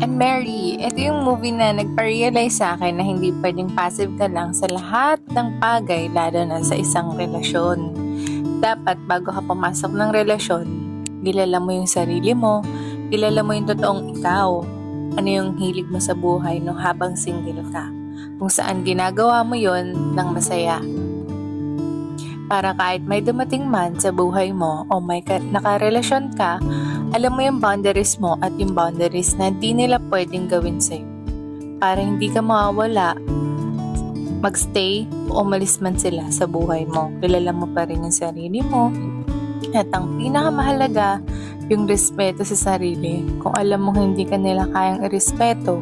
And Mary, ito yung movie na nagpa-realize sa akin na hindi pwedeng passive ka lang sa lahat ng bagay, lalo na sa isang relasyon. Dapat bago ka pumasok ng relasyon, kilala mo yung sarili mo, kilala mo yung totoong ikaw. Ano yung hilig mo sa buhay no habang single ka. Kung saan ginagawa mo yon ng masaya. Para kahit may dumating man sa buhay mo o may nakarelasyon ka, alam mo yung boundaries mo at yung boundaries na di nila pwedeng gawin sa'yo. Para hindi ka mawawala, magstay o umalis man sila sa buhay mo. Kilala mo pa rin yung sarili mo. At ang pinakamahalaga, yung respeto sa sarili. Kung alam mo hindi ka nila kayang irespeto,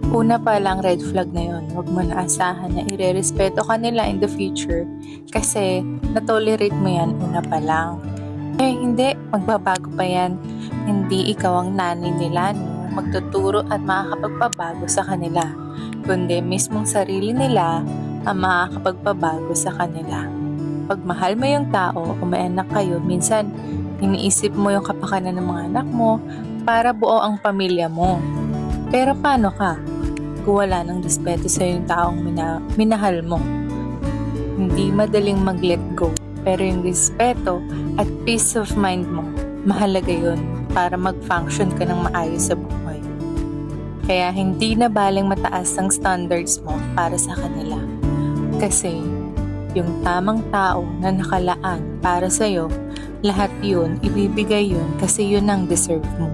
una pa lang red flag na yun. Huwag mo na asahan na irerespeto ka nila in the future kasi na-tolerate mo yan una pa lang. Hindi, magbabago pa yan. Hindi ikaw ang nanay nila, no? Magtuturo at makakapagpabago sa kanila. Kundi mismong sarili nila ang makakapagpabago sa kanila. Pag mahal mo yung tao o may anak kayo, minsan iniisip mo yung kapakanan ng mga anak mo para buo ang pamilya mo. Pero paano ka kung wala ng respeto sa yung taong minahal mo? Hindi madaling mag-let go. Pero yung respeto at peace of mind mo, mahalaga yun para mag-function ka ng maayos sa buhay. Kaya hindi na baling mataas ang standards mo para sa kanila. Kasi yung tamang tao na nakalaan para sa'yo, lahat yun, ibibigay yun kasi yun ang deserve mo.